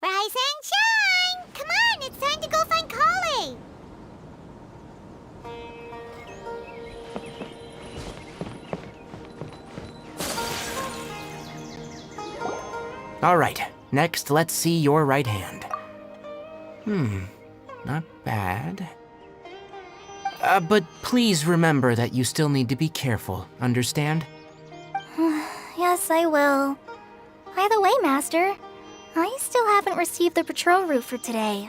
Rise and shine! Come on, it's time to go find Kale! All right, next let's see your right hand. Not bad. But please remember that you still need to be careful, understand? Yes, I will. By the way, Master, I still haven't received the patrol route for today.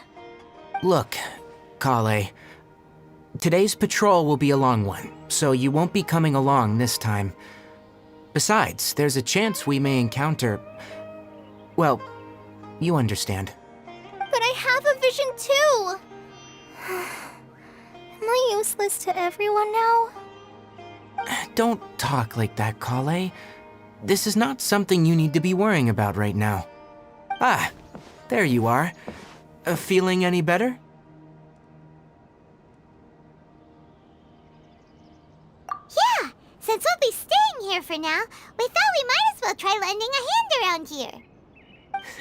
Look, Kale, today's patrol will be a long one, so you won't be coming along this time. Besides, there's a chance we may encounter... well, you understand. But I have a vision too! Am I useless to everyone now? Don't talk like that, Kale. This is not something you need to be worrying about right now. Ah, there you are. Feeling any better? Yeah, since we'll be staying here for now, we thought we might as well try lending a hand around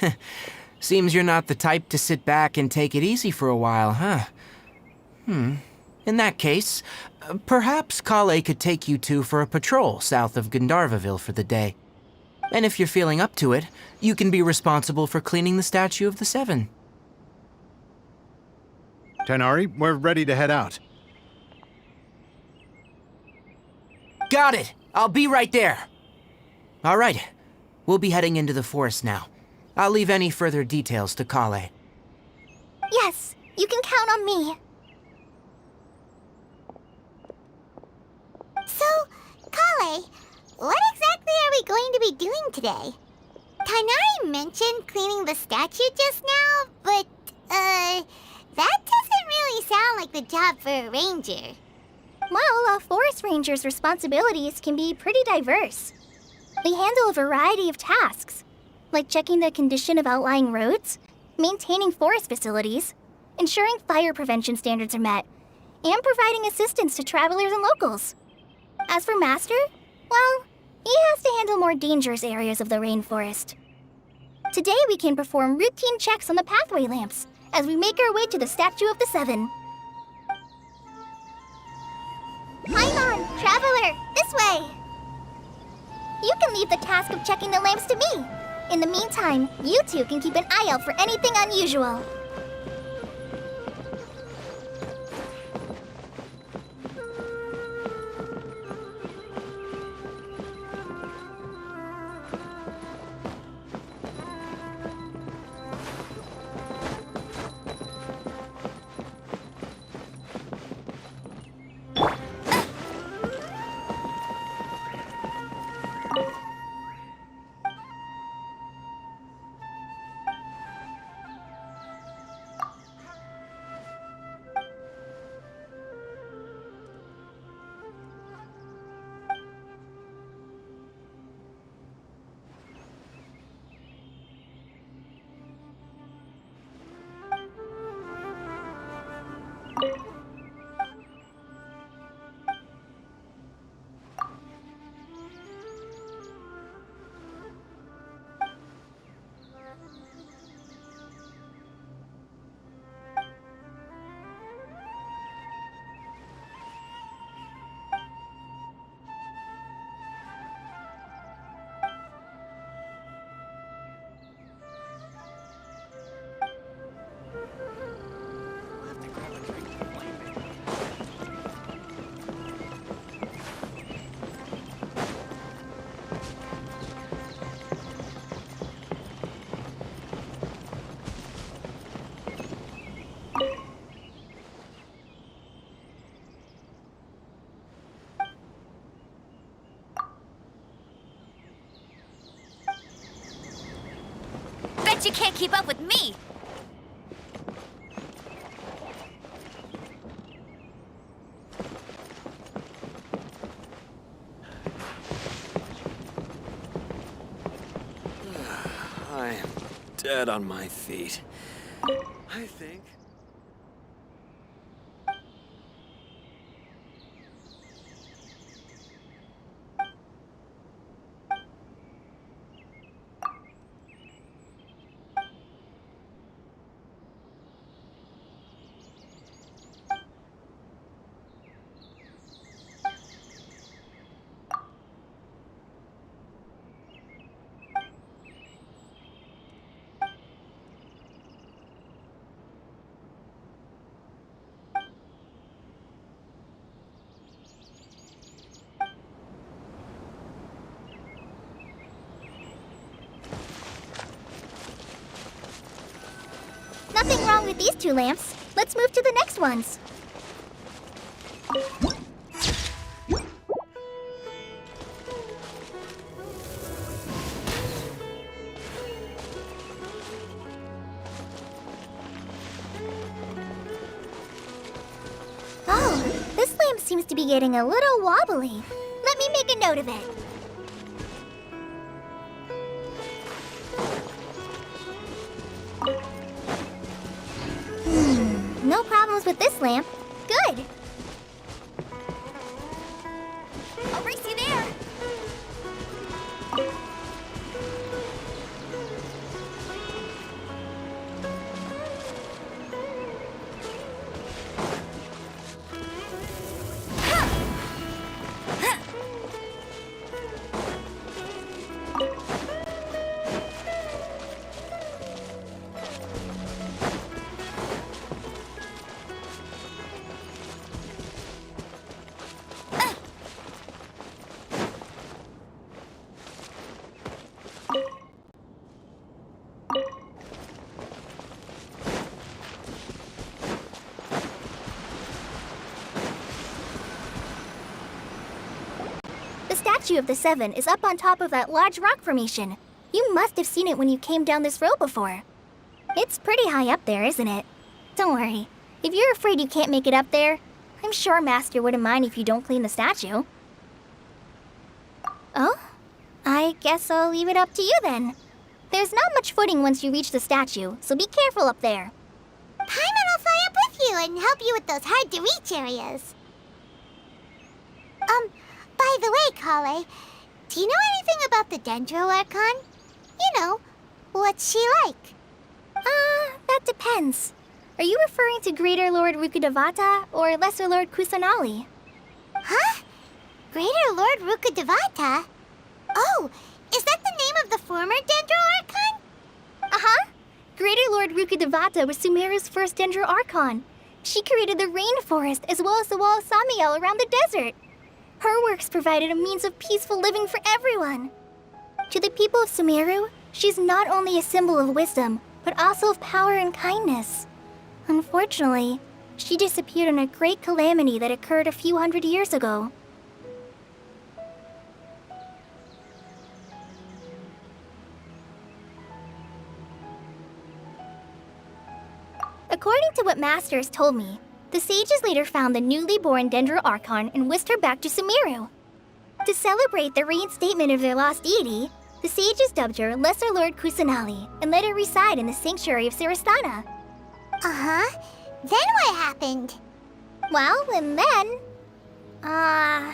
here. Seems you're not the type to sit back and take it easy for a while, huh? In that case, perhaps Kale could take you two for a patrol south of Gandharvaville for the day. And if you're feeling up to it, you can be responsible for cleaning the Statue of the Seven. Tighnari, we're ready to head out. Got it! I'll be right there! All right, we'll be heading into the forest now. I'll leave any further details to Kale. Yes, you can count on me. So, Kale, what exactly are we going to be doing today? Tighnari mentioned cleaning the statue just now, but, that doesn't really sound like the job for a ranger. Well, a forest ranger's responsibilities can be pretty diverse. They handle a variety of tasks, like checking the condition of outlying roads, maintaining forest facilities, ensuring fire prevention standards are met, and providing assistance to travelers and locals. As for Master, well, he has to handle more dangerous areas of the rainforest. Today we can perform routine checks on the pathway lamps as we make our way to the Statue of the Seven. Paimon, traveler, this way! You can leave the task of checking the lamps to me. In the meantime, you two can keep an eye out for anything unusual. Bet you can't keep up with me! I am dead on my feet. I think... with these 2 lamps, let's move to the next ones. Oh, this lamp seems to be getting a little wobbly. Let me make a note of it. No problems with this lamp. Good. I'll race you there. The statue of the 7 is up on top of that large rock formation. You must have seen it when you came down this road before. It's pretty high up there, isn't it? Don't worry. If you're afraid you can't make it up there, I'm sure Master wouldn't mind if you don't clean the statue. Oh? I guess I'll leave it up to you then. There's not much footing once you reach the statue, so be careful up there. Paimon will fly up with you and help you with those hard-to-reach areas. By the way, Kale, do you know anything about the Dendro Archon? You know, what's she like? That depends. Are you referring to Greater Lord Rukkhadevata or Lesser Lord Kusanali? Huh? Greater Lord Rukkhadevata? Oh, is that the name of the former Dendro Archon? Uh-huh. Greater Lord Rukkhadevata was Sumeru's first Dendro Archon. She created the rainforest as well as the wall of Samiel around the desert. Her works provided a means of peaceful living for everyone. To the people of Sumeru, she's not only a symbol of wisdom, but also of power and kindness. Unfortunately, she disappeared in a great calamity that occurred a few hundred years ago. According to what Master has told me, the sages later found the newly born Dendro Archon and whisked her back to Sumeru. To celebrate the reinstatement of their lost deity, the sages dubbed her Lesser Lord Kusanali and let her reside in the sanctuary of Siristana. Uh-huh. Then what happened? Well, and then... I'm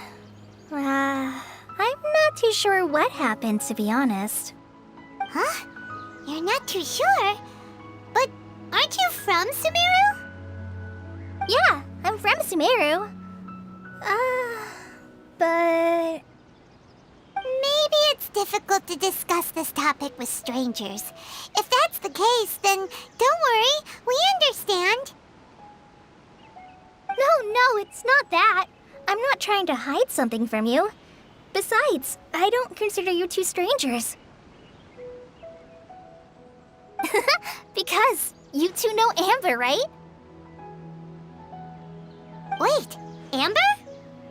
not too sure what happened, to be honest. Huh? You're not too sure? But aren't you from Sumeru? Yeah, I'm from Sumeru. But... Maybe it's difficult to discuss this topic with strangers. If that's the case, then don't worry, we understand. No, it's not that. I'm not trying to hide something from you. Besides, I don't consider you two strangers. Because you two know Amber, right? Wait, Amber?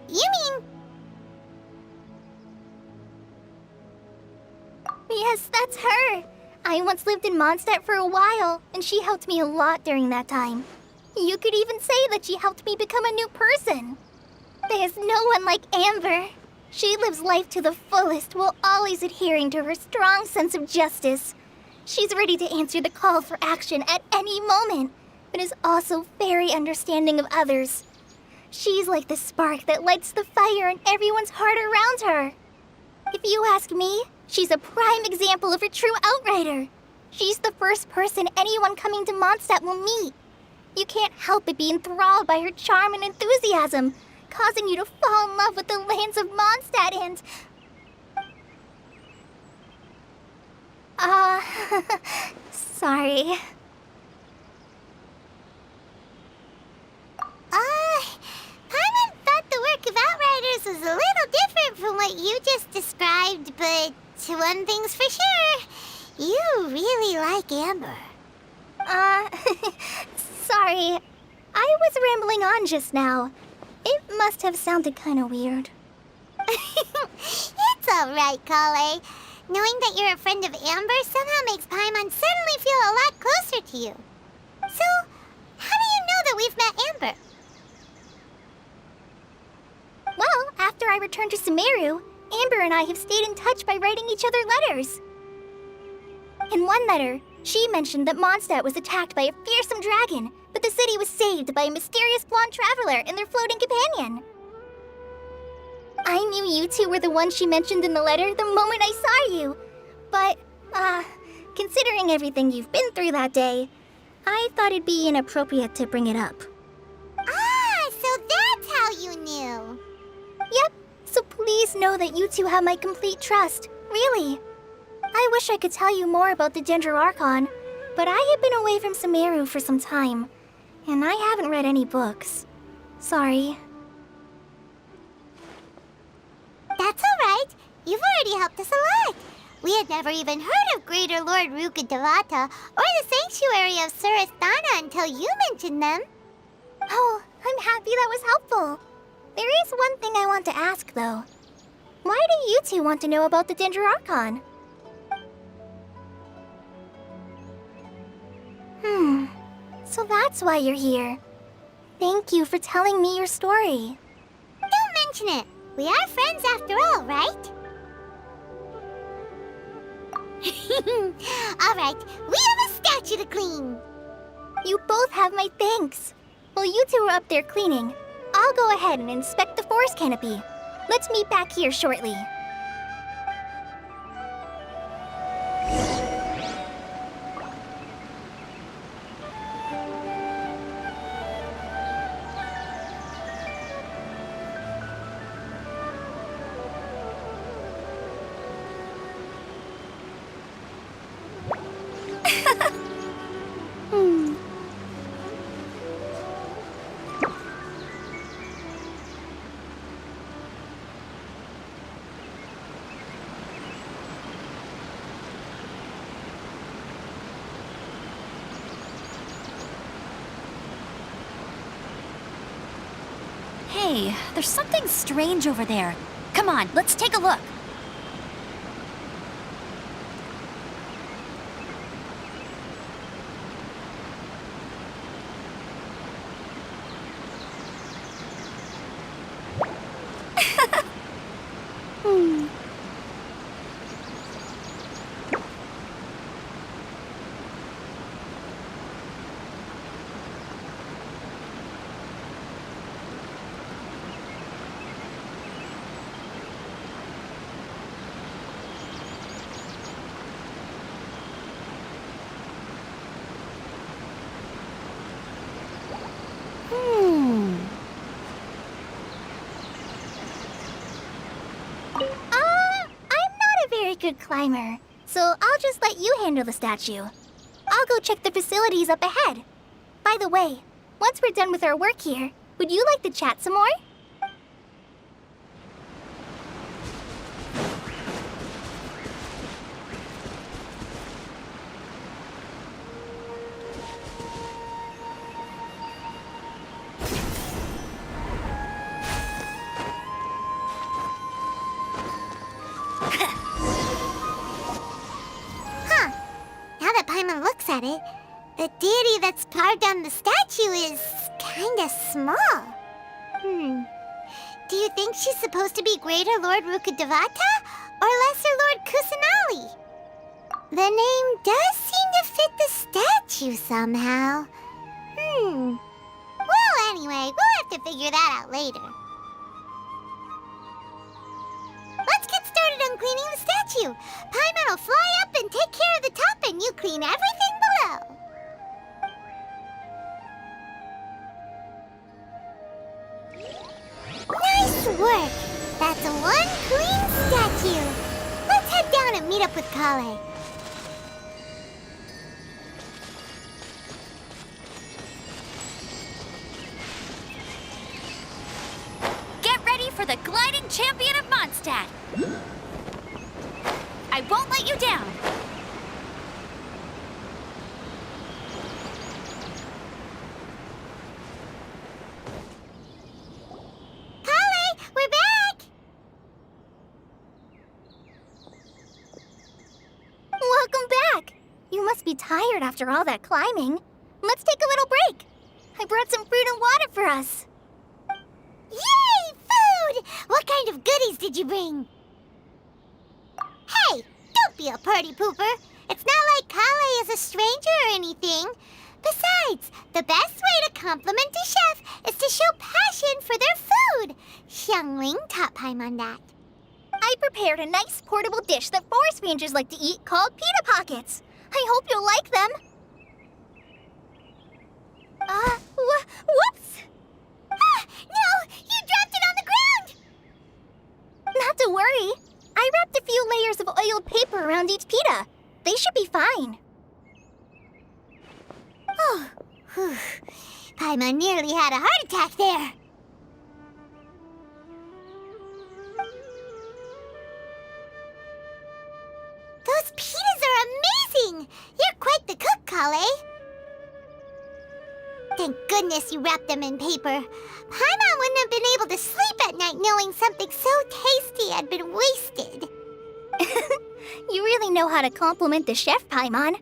You mean... Yes, that's her. I once lived in Mondstadt for a while, and she helped me a lot during that time. You could even say that she helped me become a new person. There's no one like Amber. She lives life to the fullest while always adhering to her strong sense of justice. She's ready to answer the call for action at any moment, but is also very understanding of others. She's like the spark that lights the fire in everyone's heart around her. If you ask me, she's a prime example of a true outrider. She's the first person anyone coming to Mondstadt will meet. You can't help but be enthralled by her charm and enthusiasm, causing you to fall in love with the lands of Mondstadt and... sorry. Paimon thought the work of Outriders was a little different from what you just described, but one thing's for sure, you really like Amber. Sorry. I was rambling on just now. It must have sounded kind of weird. It's alright, Kale. Knowing that you're a friend of Amber somehow makes Paimon suddenly feel a lot closer to you. So, how do you know that we've met Amber? Well, after I returned to Sumeru, Amber and I have stayed in touch by writing each other letters. In one letter, she mentioned that Mondstadt was attacked by a fearsome dragon, but the city was saved by a mysterious blonde traveler and their floating companion. I knew you two were the ones she mentioned in the letter the moment I saw you. But, considering everything you've been through that day, I thought it'd be inappropriate to bring it up. Ah, so that's how you knew. Yep, so please know that you two have my complete trust, really. I wish I could tell you more about the Dendroarchon, but I have been away from Sumeru for some time, and I haven't read any books. Sorry. That's alright. You've already helped us a lot. We had never even heard of Greater Lord Rukkhadevata or the Sanctuary of Surasthana until you mentioned them. Oh, I'm happy that was helpful. There is one thing I want to ask, though. Why do you two want to know about the Dendroarchon? So that's why you're here. Thank you for telling me your story. Don't mention it. We are friends after all, right? Alright, we have a statue to clean. You both have my thanks. While you two are up there cleaning, I'll go ahead and inspect the forest canopy. Let's meet back here shortly. Hey, there's something strange over there. Come on, let's take a look. Good climber, so I'll just let you handle the statue. I'll go check the facilities up ahead. By the way, once we're done with our work here, would you like to chat some more? Paimon looks at it, the deity that's carved on the statue is kinda small. Do you think she's supposed to be Greater Lord Rukkhadevata or Lesser Lord Kusanali? The name does seem to fit the statue somehow. Well, anyway, we'll have to figure that out later. Let's get started on cleaning the statue. Paimon will fly up and take care of the top, and you clean everything below. Nice work! That's one clean statue. Let's head down and meet up with Kale. Get ready for the gliding champion of Mondstadt. I won't let you down. tired after all that climbing. Let's take a little break. I brought some fruit and water for us. Yay, food! What kind of goodies did you bring? Hey, don't be a party pooper. It's not like Kale is a stranger or anything. Besides, the best way to compliment a chef is to show passion for their food. Xiangling taught Paimon that. I prepared a nice portable dish that forest rangers like to eat called pita pockets. I hope you'll like them. Whoops! Ah, no! You dropped it on the ground! Not to worry. I wrapped a few layers of oiled paper around each pita. They should be fine. Oh, whew. Paimon nearly had a heart attack there. Those pitas are amazing! You're quite the cook, Kale. Thank goodness you wrapped them in paper. Paimon wouldn't have been able to sleep at night knowing something so tasty had been wasted. You really know how to compliment the chef, Paimon.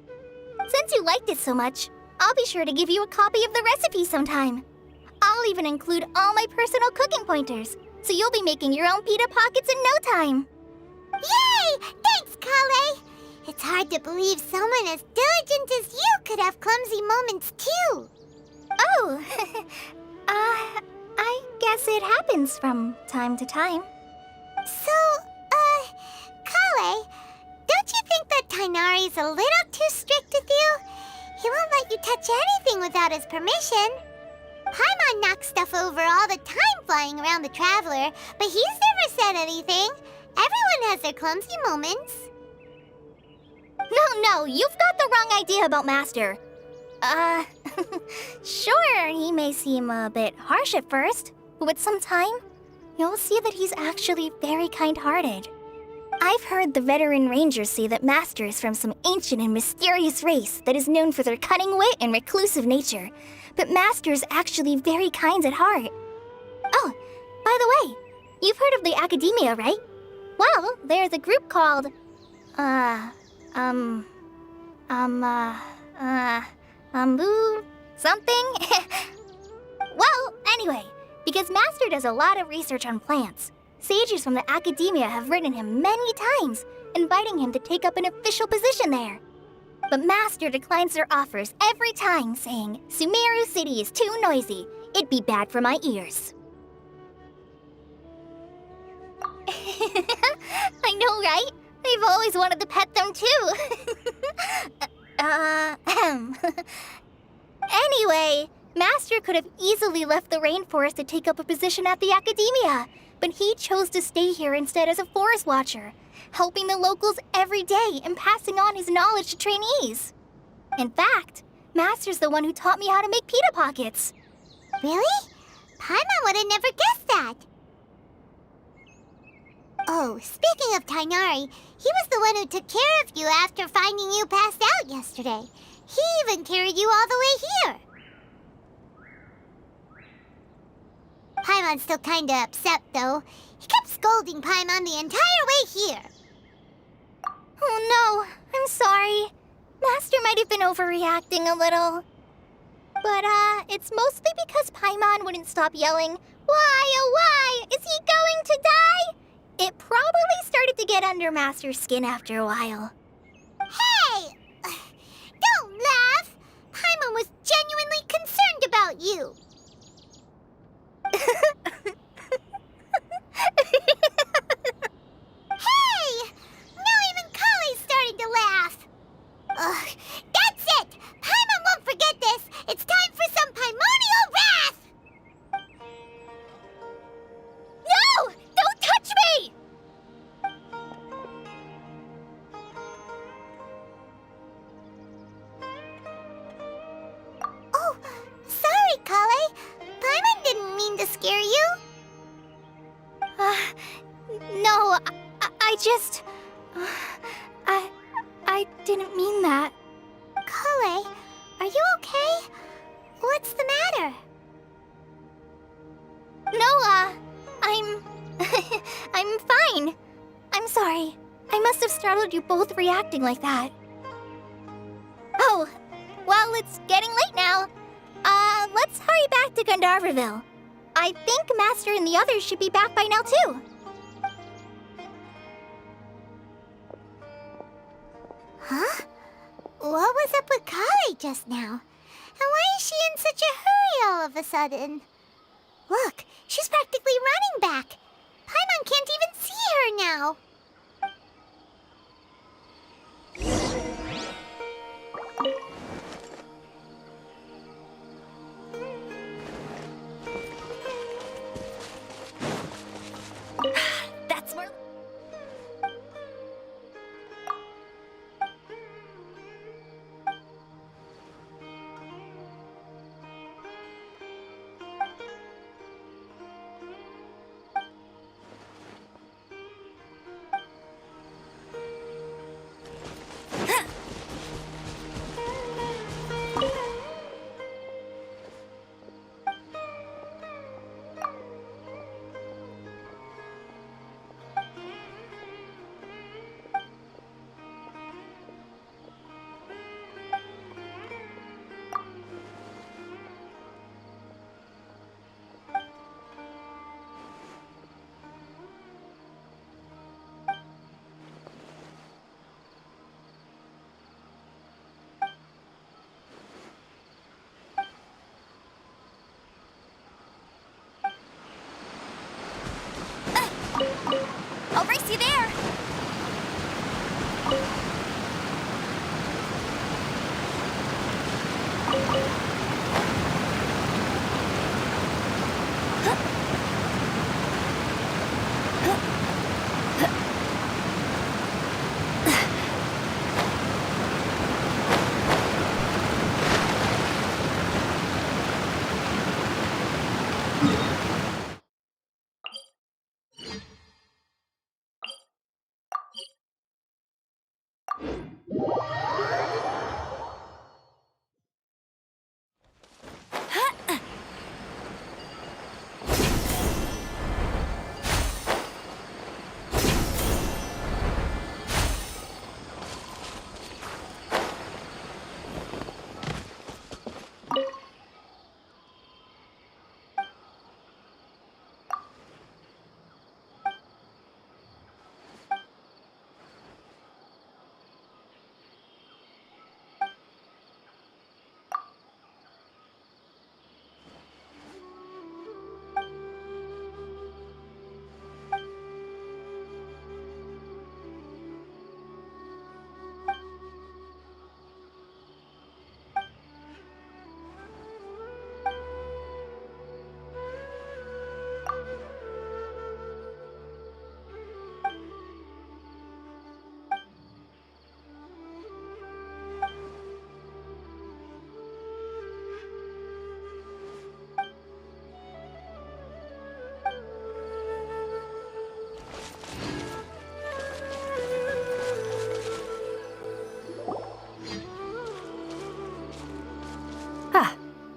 Since you liked it so much, I'll be sure to give you a copy of the recipe sometime. I'll even include all my personal cooking pointers, so you'll be making your own pita pockets in no time. Yay! Thanks, Kale! It's hard to believe someone as diligent as you could have clumsy moments, too. Oh, I guess it happens from time to time. So, Kale, don't you think that Tainari's a little too strict with you? He won't let you touch anything without his permission. Paimon knocks stuff over all the time flying around the Traveler, but he's never said anything. Everyone has their clumsy moments. No, you've got the wrong idea about Master. Sure, he may seem a bit harsh at first, but with some time, you'll see that he's actually very kind-hearted. I've heard the veteran rangers say that Master is from some ancient and mysterious race that is known for their cunning wit and reclusive nature, but Master is actually very kind at heart. Oh, by the way, you've heard of the Academia, right? Well, there's a group called, something? Well, anyway, because Master does a lot of research on plants, sages from the Academia have written him many times, inviting him to take up an official position there. But Master declines their offers every time, saying, Sumeru City is too noisy. It'd be bad for my ears. I know, right? I've always wanted to pet them too. Anyway, Master could have easily left the rainforest to take up a position at the Academia, but he chose to stay here instead as a forest watcher, helping the locals every day and passing on his knowledge to trainees. In fact, Master's the one who taught me how to make pita pockets. Really? Paimon would have never guessed that. Oh, speaking of Tainari, he was the one who took care of you after finding you passed out yesterday. He even carried you all the way here. Paimon's still kinda upset, though. He kept scolding Paimon the entire way here. Oh no, I'm sorry. Master might have been overreacting a little. But, it's mostly because Paimon wouldn't stop yelling, Why, oh why, is he going to die? It probably started to get under Master's skin after a while. Hey! Don't laugh! Paimon was genuinely concerned about you. Hey! Now even Kale's starting to laugh. Ugh, that's it! Paimon won't forget this! It's time for some Paimonial wrath! No! Don't touch me! Oh, sorry, Kale. Paimon didn't mean to scare you. No, I just... I didn't mean that. Kale, are you okay? What's the matter? No, I'm... I'm fine. I'm sorry. I must have startled you both reacting like that. Oh, well, it's getting late now. Let's hurry back to Gandharvaville. I think Master and the others should be back by now, too. Huh? What was up with Kali just now? And why is she in such a hurry all of a sudden? Look, she's practically running back. Paimon can't even see her now. That's more. I'll race you there.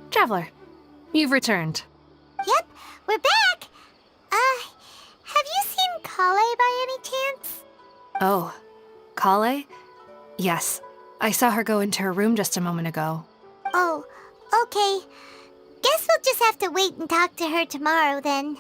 Traveler, you've returned. Yep, we're back. Have you seen Kale by any chance? Oh, Kale? Yes, I saw her go into her room just a moment ago. Oh, okay. Guess we'll just have to wait and talk to her tomorrow then.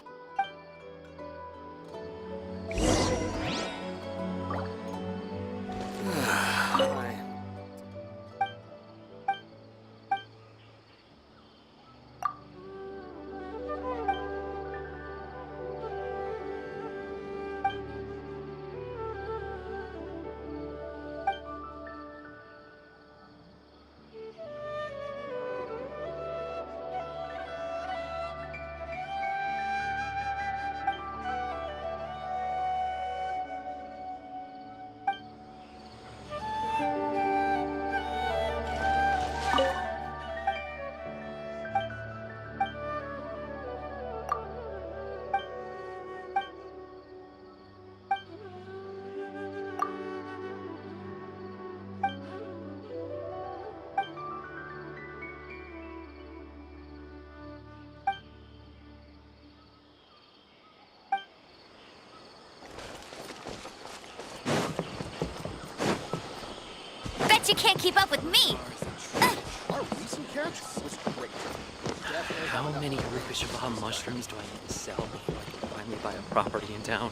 Bet you can't keep up with me. How many Rukashaba mushrooms do I need to sell before I can finally buy a property in town?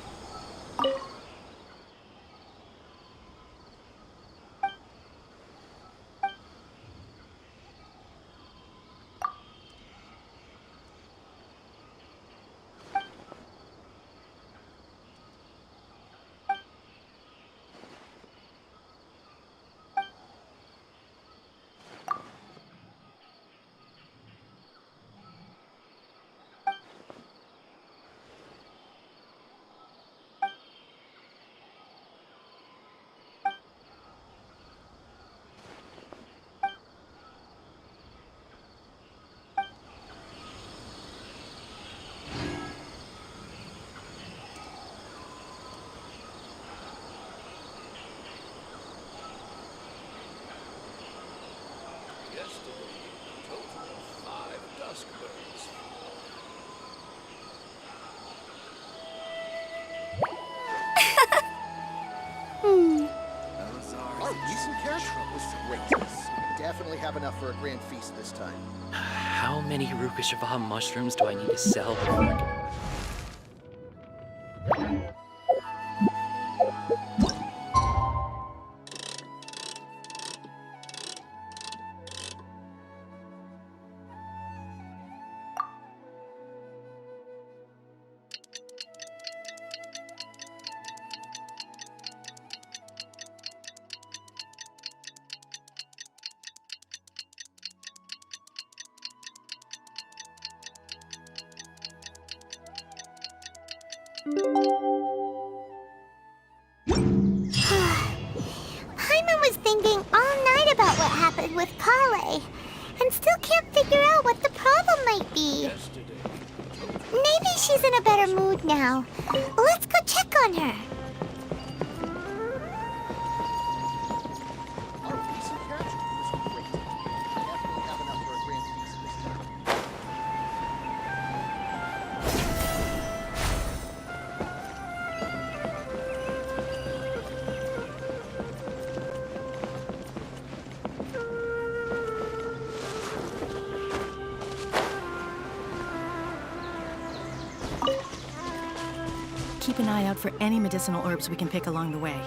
Our recent catch was great. We definitely have enough for a grand feast this time. How many Rukashaba mushrooms do I need to sell before I can... Paimon was thinking all night about what happened with Kale, and still can't figure out what the problem might be. Maybe she's in a better mood now. Let's go check on her. Our recent catch was great. We definitely have enough for a grand feast this time. Keep an eye out for any medicinal herbs we can pick along the way.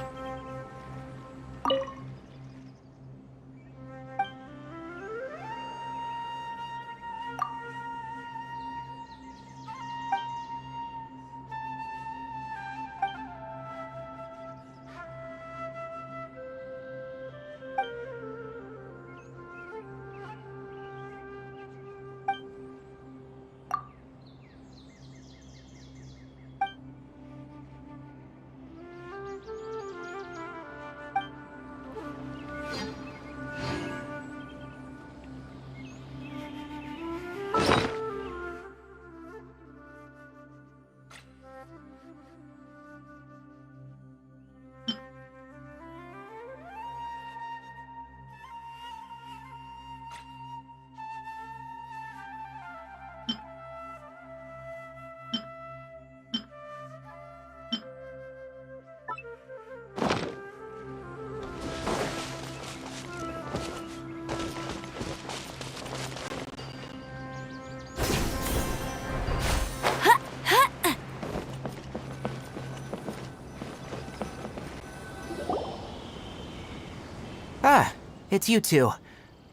Ah, it's you two.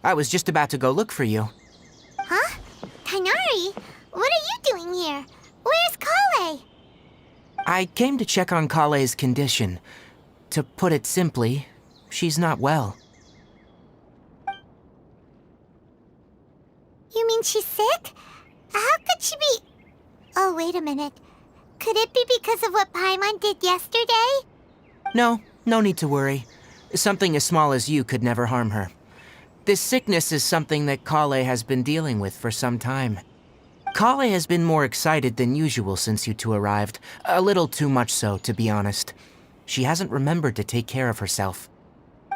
I was just about to go look for you. Huh? Tainari? What are you doing here? Where's Kale? I came to check on Kale's condition. To put it simply, she's not well. You mean she's sick? How could she be... Oh, wait a minute. Could it be because of what Paimon did yesterday? No need to worry. Something as small as you could never harm her. This sickness is something that Kale has been dealing with for some time. Kale has been more excited than usual since you two arrived. A little too much so, to be honest. She hasn't remembered to take care of herself.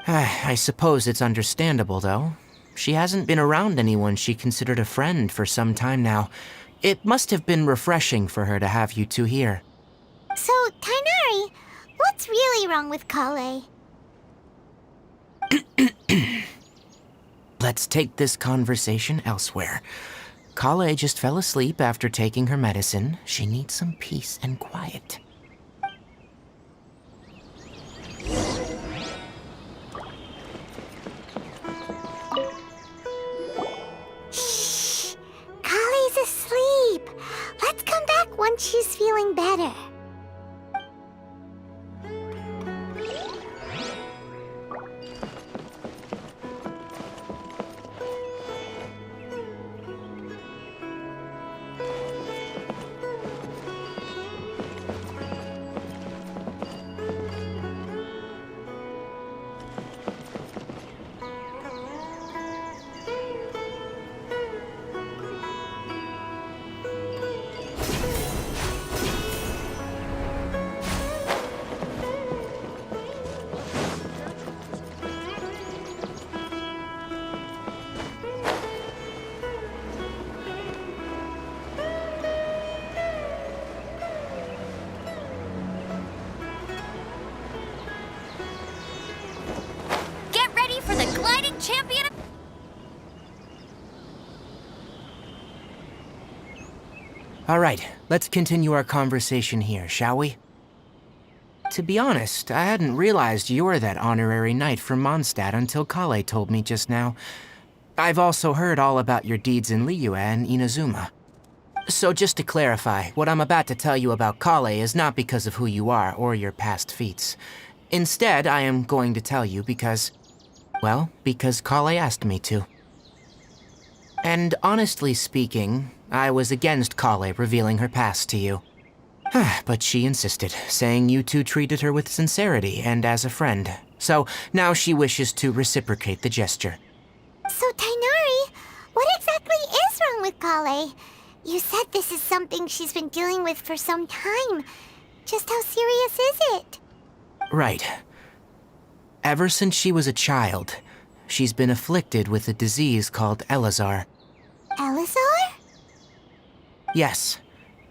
I suppose it's understandable, though. She hasn't been around anyone she considered a friend for some time now. It must have been refreshing for her to have you two here. So, Tainari, what's really wrong with Kale? Let's take this conversation elsewhere. Kale just fell asleep after taking her medicine. She needs some peace and quiet. Shh! Kale's asleep. Let's come back once she's feeling better. Get ready for the gliding champion. All right, let's continue our conversation here, shall we? To be honest, I hadn't realized you were that honorary knight from Mondstadt until Kale told me just now. I've also heard all about your deeds in Liyue and Inazuma. So just to clarify, what I'm about to tell you about Kale is not because of who you are or your past feats. Instead, I am going to tell you because Kale asked me to. And honestly speaking, I was against Kale revealing her past to you. But she insisted, saying you two treated her with sincerity and as a friend. So now she wishes to reciprocate the gesture. So, Tainari, what exactly is wrong with Kale? You said this is something she's been dealing with for some time. Just how serious is it? Right. Ever since she was a child, she's been afflicted with a disease called Elazar. Elazar? Yes.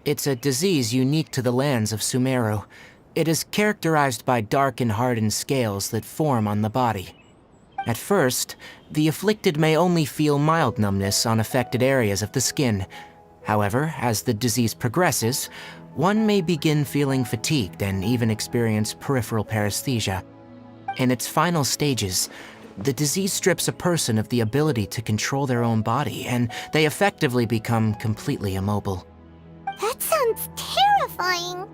It's a disease unique to the lands of Sumeru. It is characterized by dark and hardened scales that form on the body. At first, the afflicted may only feel mild numbness on affected areas of the skin. However, as the disease progresses, one may begin feeling fatigued and even experience peripheral paresthesia. In its final stages, the disease strips a person of the ability to control their own body, and they effectively become completely immobile. That sounds terrifying.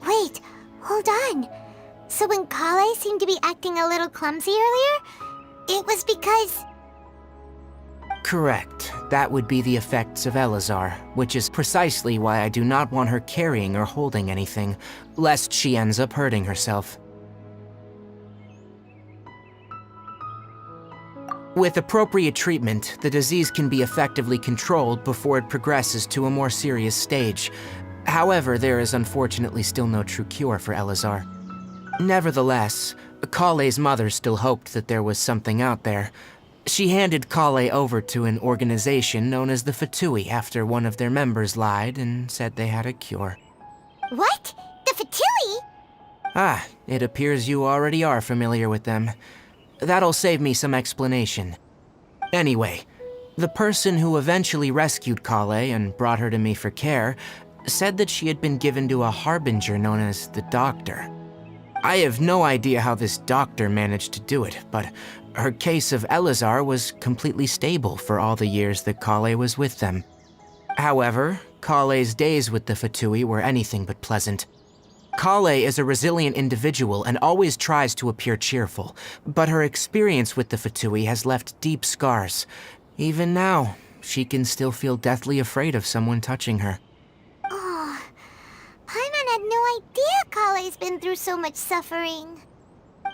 Wait, hold on. So when Kale seemed to be acting a little clumsy earlier, it was because... Correct. That would be the effects of Elazar, which is precisely why I do not want her carrying or holding anything, lest she ends up hurting herself. With appropriate treatment, the disease can be effectively controlled before it progresses to a more serious stage. However, there is unfortunately still no true cure for Elazar. Nevertheless, Kale's mother still hoped that there was something out there. She handed Kale over to an organization known as the Fatui after one of their members lied and said they had a cure. What? The Fatui? Ah, it appears you already are familiar with them. That'll save me some explanation. Anyway, the person who eventually rescued Kale and brought her to me for care said that she had been given to a harbinger known as the Doctor. I have no idea how this doctor managed to do it, but her case of Elazar was completely stable for all the years that Kale was with them. However, Kale's days with the Fatui were anything but pleasant. Kale is a resilient individual and always tries to appear cheerful, but her experience with the Fatui has left deep scars. Even now, she can still feel deathly afraid of someone touching her. Oh, Paimon had no idea Kale's been through so much suffering.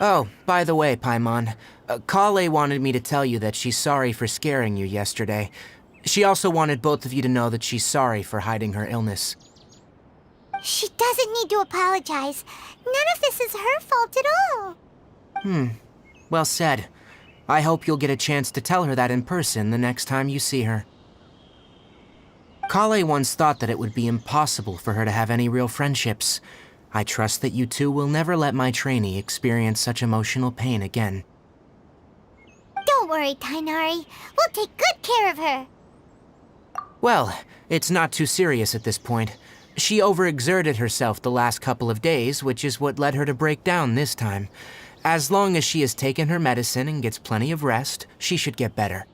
Oh, by the way, Paimon, Kale wanted me to tell you that she's sorry for scaring you yesterday. She also wanted both of you to know that she's sorry for hiding her illness. She doesn't need to apologize. None of this is her fault at all. Well said. I hope you'll get a chance to tell her that in person the next time you see her. Kale once thought that it would be impossible for her to have any real friendships. I trust that you two will never let my trainee experience such emotional pain again. Don't worry, Tainari. We'll take good care of her. Well, it's not too serious at this point. She overexerted herself the last couple of days, which is what led her to break down this time. As long as she has taken her medicine and gets plenty of rest, she should get better.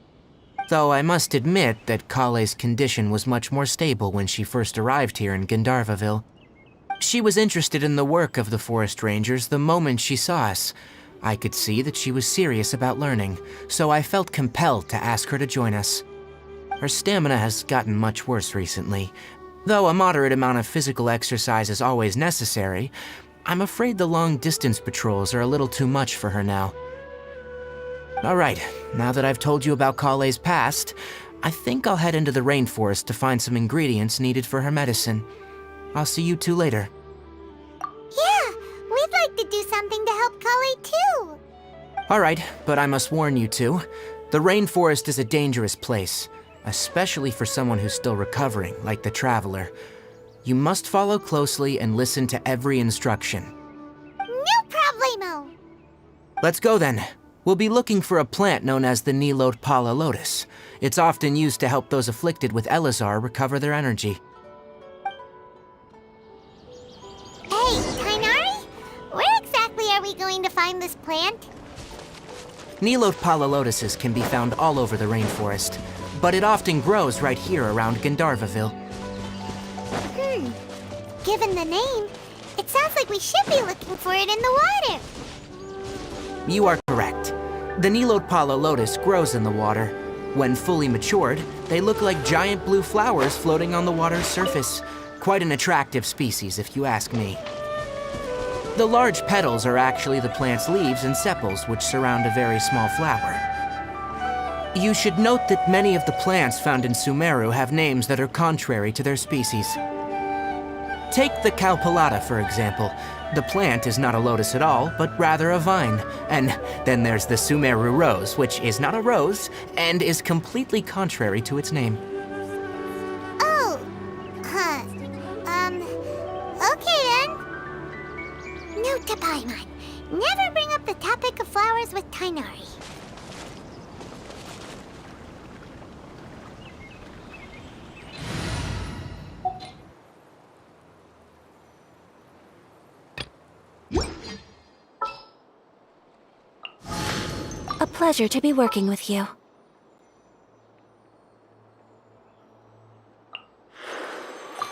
Though I must admit that Kale's condition was much more stable when she first arrived here in Gandharvaville. She was interested in the work of the forest rangers the moment she saw us. I could see that she was serious about learning, so I felt compelled to ask her to join us. Her stamina has gotten much worse recently. Though a moderate amount of physical exercise is always necessary, I'm afraid the long-distance patrols are a little too much for her now. All right, now that I've told you about Kale's past, I think I'll head into the rainforest to find some ingredients needed for her medicine. I'll see you two later. Yeah, we'd like to do something to help Kale too. All right, but I must warn you two, the rainforest is a dangerous place, especially for someone who's still recovering, like the Traveler. You must follow closely and listen to every instruction. No problemo. Let's go then. We'll be looking for a plant known as the Nilot Pala Lotus. It's often used to help those afflicted with Elazar recover their energy. Hey, Tainari, where exactly are we going to find this plant? Nilot Pala Lotuses can be found all over the rainforest, but it often grows right here around Gandharvaville. Given the name, it sounds like we should be looking for it in the water. You are correct. The Nilot Pala Lotus grows in the water. When fully matured, they look like giant blue flowers floating on the water's surface. Quite an attractive species, if you ask me. The large petals are actually the plant's leaves and sepals, which surround a very small flower. You should note that many of the plants found in Sumeru have names that are contrary to their species. Take the Calpulata, for example. The plant is not a lotus at all, but rather a vine. And then there's the Sumeru rose, which is not a rose, and is completely contrary to its name. Oh, huh. Okay then. Note to Paimon. Never bring up the topic of flowers with Tainari. A pleasure to be working with you.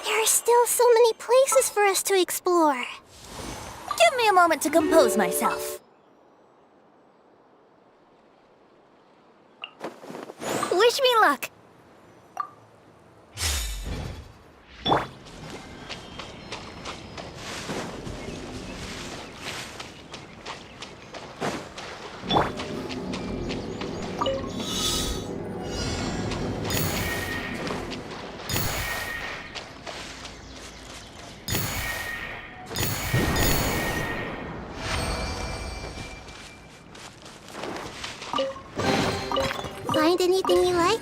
There are still so many places for us to explore. Give me a moment to compose myself. Wish me luck. Find anything you like?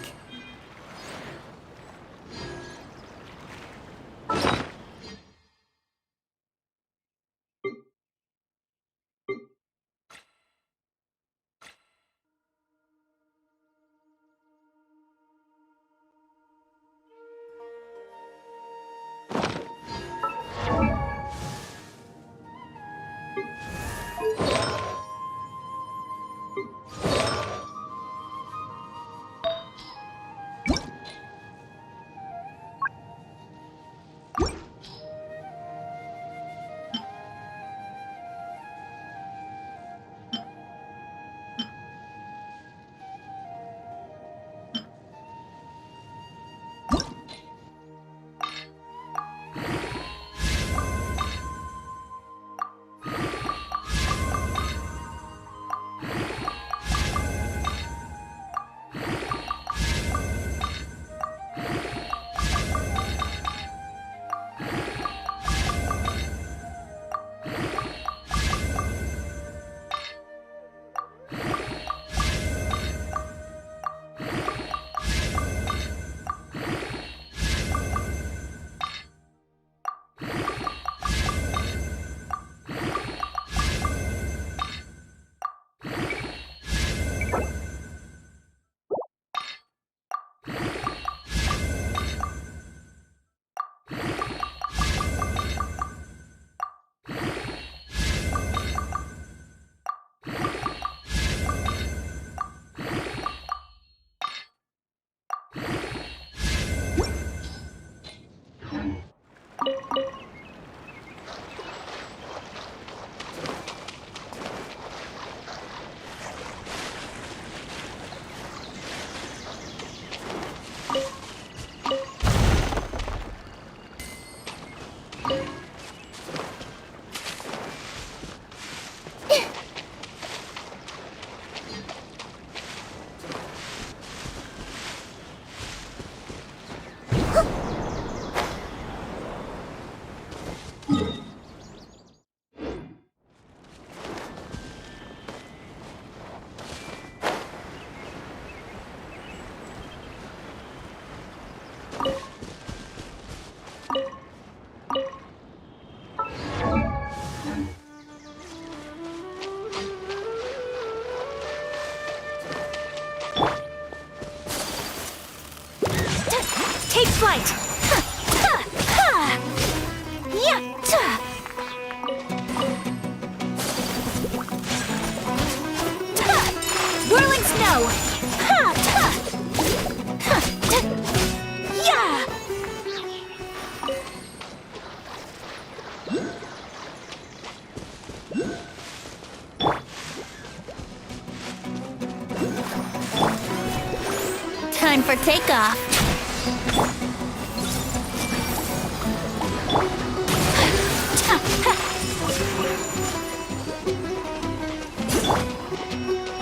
Take flight! Whirling snow! Yeah! Time for takeoff.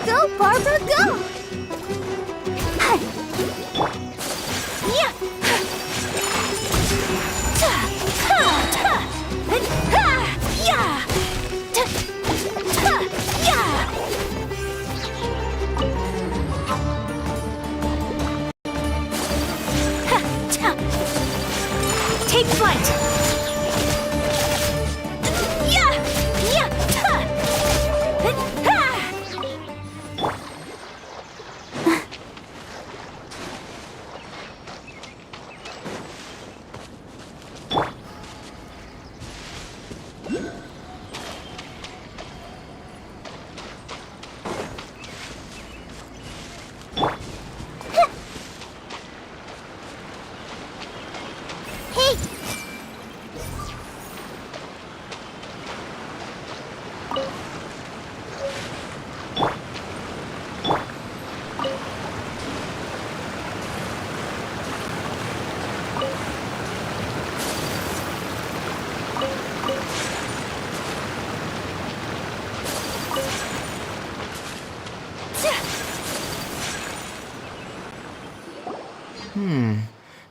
Go, Barbara, go! Take flight! Hey!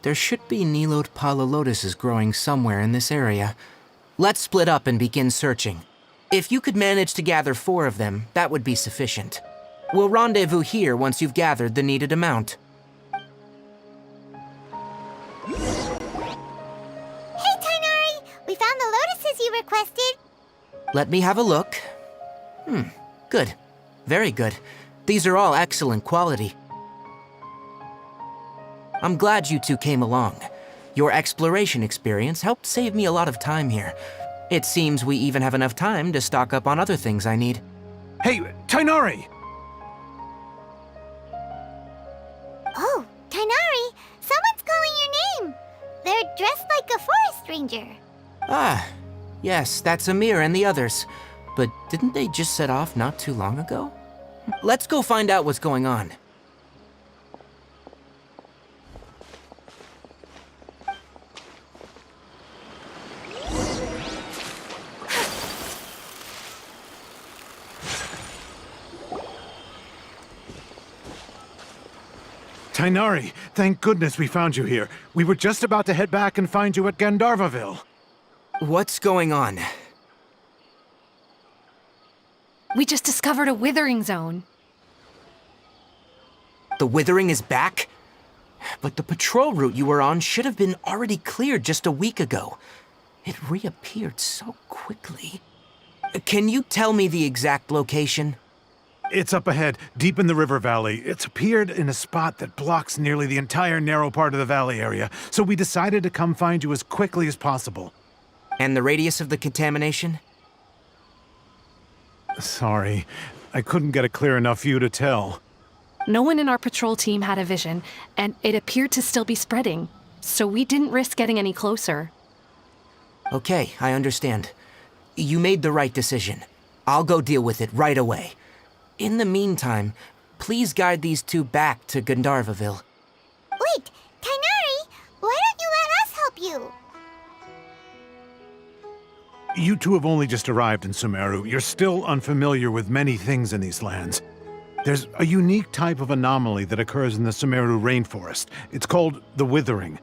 There should be Nilode Palalotuses growing somewhere in this area. Let's split up and begin searching. If you could manage to gather 4 of them, that would be sufficient. We'll rendezvous here once you've gathered the needed amount. Hey, Tainari! We found the lotuses you requested. Let me have a look. Good. Very good. These are all excellent quality. I'm glad you two came along. Your exploration experience helped save me a lot of time here. It seems we even have enough time to stock up on other things I need. Hey, Tainari! Oh, Tainari! Someone's calling your name! They're dressed like a forest ranger. Ah, yes, that's Amir and the others. But didn't they just set off not too long ago? Let's go find out what's going on. Tainari, thank goodness we found you here. We were just about to head back and find you at Gandharvaville. What's going on? We just discovered a withering zone. The withering is back? But the patrol route you were on should have been already cleared just a week ago. It reappeared so quickly. Can you tell me the exact location? It's up ahead, deep in the river valley. It's appeared in a spot that blocks nearly the entire narrow part of the valley area, so we decided to come find you as quickly as possible. And the radius of the contamination? Sorry, I couldn't get a clear enough view to tell. No one in our patrol team had a vision, and it appeared to still be spreading, so we didn't risk getting any closer. Okay, I understand. You made the right decision. I'll go deal with it right away. In the meantime, please guide these two back to Gandharvaville. Wait, Tainari! Why don't you let us help you? You two have only just arrived in Sumeru. You're still unfamiliar with many things in these lands. There's a unique type of anomaly that occurs in the Sumeru rainforest. It's called the withering.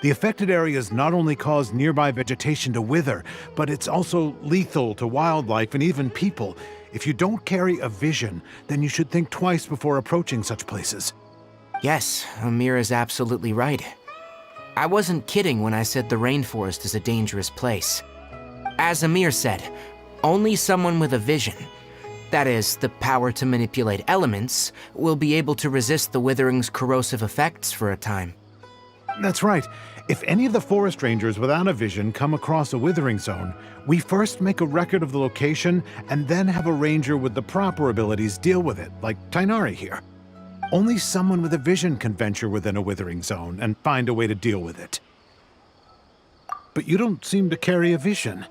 The affected areas not only cause nearby vegetation to wither, but it's also lethal to wildlife and even people. If you don't carry a vision, then you should think twice before approaching such places. Yes, Amir is absolutely right. I wasn't kidding when I said the rainforest is a dangerous place. As Amir said, only someone with a vision. that is, the power to manipulate elements, we'll be able to resist the withering's corrosive effects for a time. That's right. If any of the forest rangers without a vision come across a withering zone, we first make a record of the location and then have a ranger with the proper abilities deal with it, like Tainari here. Only someone with a vision can venture within a withering zone and find a way to deal with it. But you don't seem to carry a vision.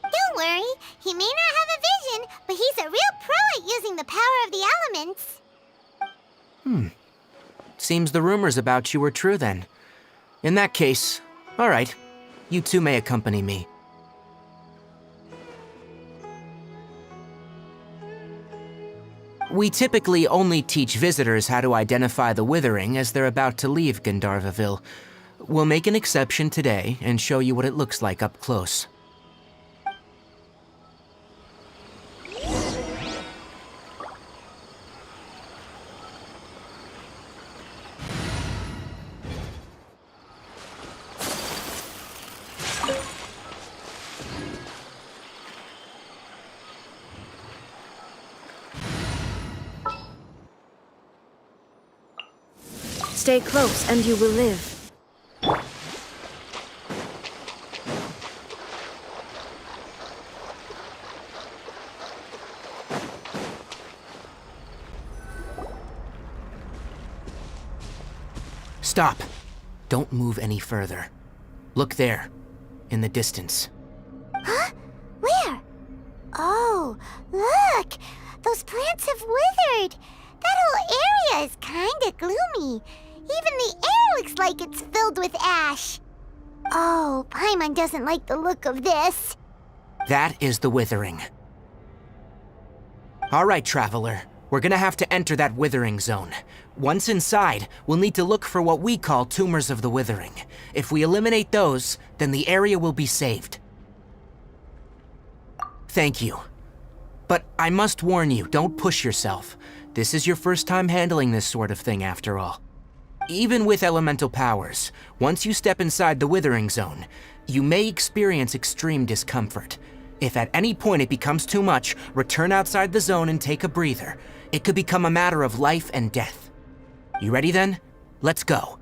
Don't worry, he may not have a vision, but he's a real pro at using the power of the elements. Seems the rumors about you are true then. In that case, all right, you two may accompany me. We typically only teach visitors how to identify the withering as they're about to leave Gandharvaville. We'll make an exception today and show you what it looks like up close. Stay close and you will live. Stop. Don't move any further. Look there, in the distance. Huh? Where? Oh, look! Those plants have withered! That whole area is kinda gloomy. Even the air looks like it's filled with ash. Oh, Paimon doesn't like the look of this. That is the withering. All right, traveler. We're gonna have to enter that withering zone. Once inside, we'll need to look for what we call tumors of the withering. If we eliminate those, then the area will be saved. Thank you. But I must warn you, don't push yourself. This is your first time handling this sort of thing, after all. Even with elemental powers, once you step inside the withering zone, you may experience extreme discomfort. If at any point it becomes too much, return outside the zone and take a breather. It could become a matter of life and death. You ready then? Let's go.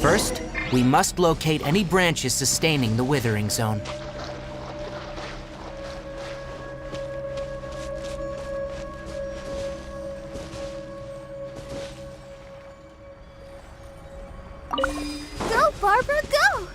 First, we must locate any branches sustaining the withering zone. Go, Barbara, go!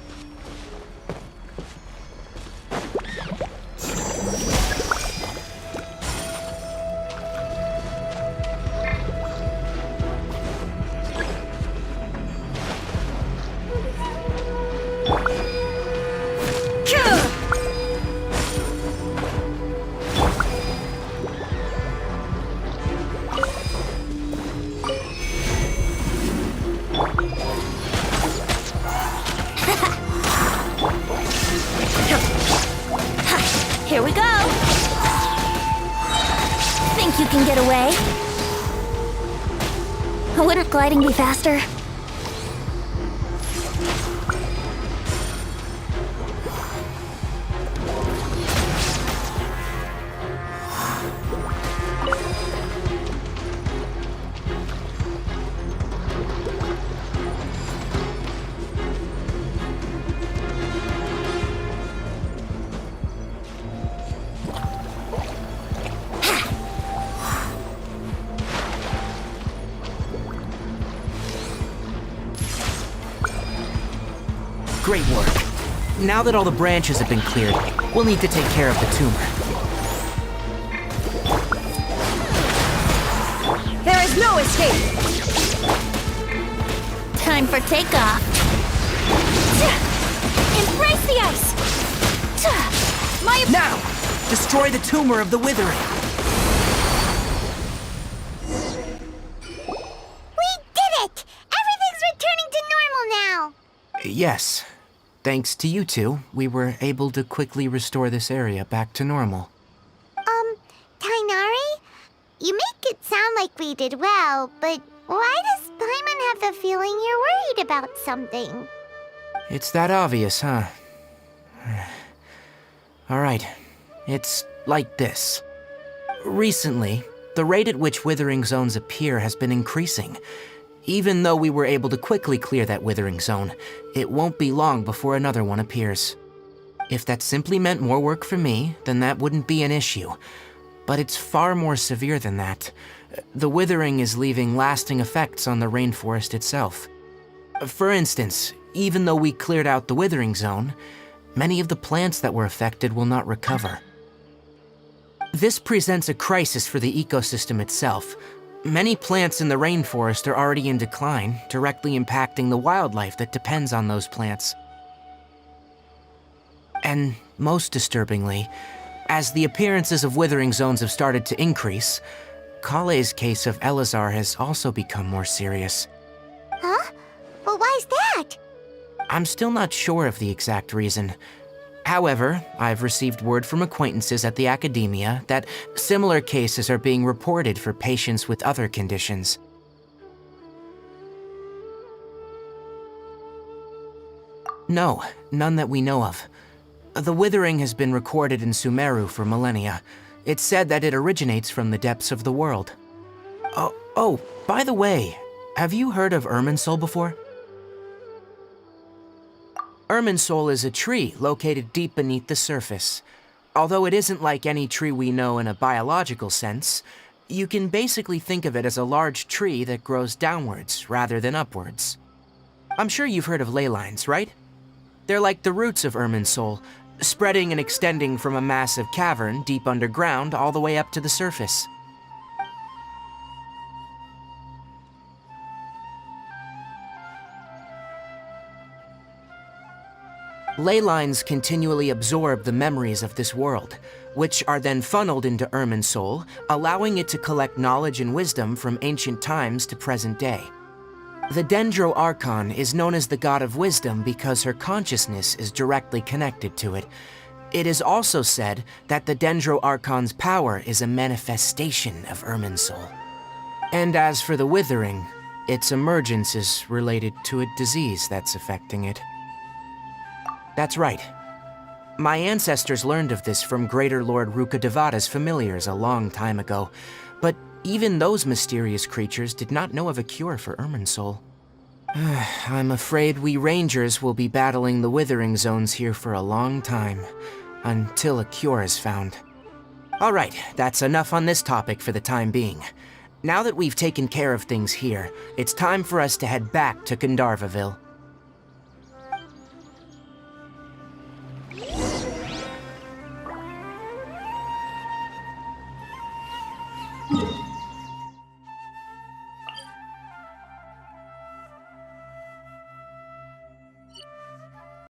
Here we go! Think you can get away? Wouldn't gliding be faster? Great work. Now that all the branches have been cleared, we'll need to take care of the tumor. There is no escape! Time for takeoff. Embrace the ice! Now! Destroy the tumor of the withering! We did it! Everything's returning to normal now! Yes. Thanks to you two, we were able to quickly restore this area back to normal. Tainari? You make it sound like we did well, but why does Paimon have the feeling you're worried about something. It's that obvious, huh? Alright, it's like this. Recently, the rate at which withering zones appear has been increasing. Even though we were able to quickly clear that withering zone, it won't be long before another one appears. If that simply meant more work for me, then that wouldn't be an issue. But it's far more severe than that. The withering is leaving lasting effects on the rainforest itself. For instance, even though we cleared out the withering zone, many of the plants that were affected will not recover. This presents a crisis for the ecosystem itself. Many plants in the rainforest are already in decline, directly impacting the wildlife that depends on those plants. And most disturbingly, as the appearances of withering zones have started to increase, Kale's case of Elazar has also become more serious. Huh? But why's that? I'm still not sure of the exact reason. However, I've received word from acquaintances at the academia that similar cases are being reported for patients with other conditions. No, none that we know of. The withering has been recorded in Sumeru for millennia. It's said that it originates from the depths of the world. Oh, by the way, have you heard of Irminsul before? Irminsul is a tree located deep beneath the surface. Although it isn't like any tree we know in a biological sense, you can basically think of it as a large tree that grows downwards rather than upwards. I'm sure you've heard of ley lines, right? They're like the roots of Irminsul, spreading and extending from a massive cavern deep underground all the way up to the surface. Ley lines continually absorb the memories of this world, which are then funneled into Irminsul, allowing it to collect knowledge and wisdom from ancient times to present day. The Dendro Archon is known as the god of wisdom because her consciousness is directly connected to it. It is also said that the Dendro Archon's power is a manifestation of Irminsul. And as for the withering, its emergence is related to a disease that's affecting it. That's right. My ancestors learned of this from Greater Lord Rukkhadevata's familiars a long time ago, but even those mysterious creatures did not know of a cure for Irminsul. I'm afraid we rangers will be battling the withering zones here for a long time, until a cure is found. Alright, that's enough on this topic for the time being. Now that we've taken care of things here, it's time for us to head back to Gandharvaville. Hmm.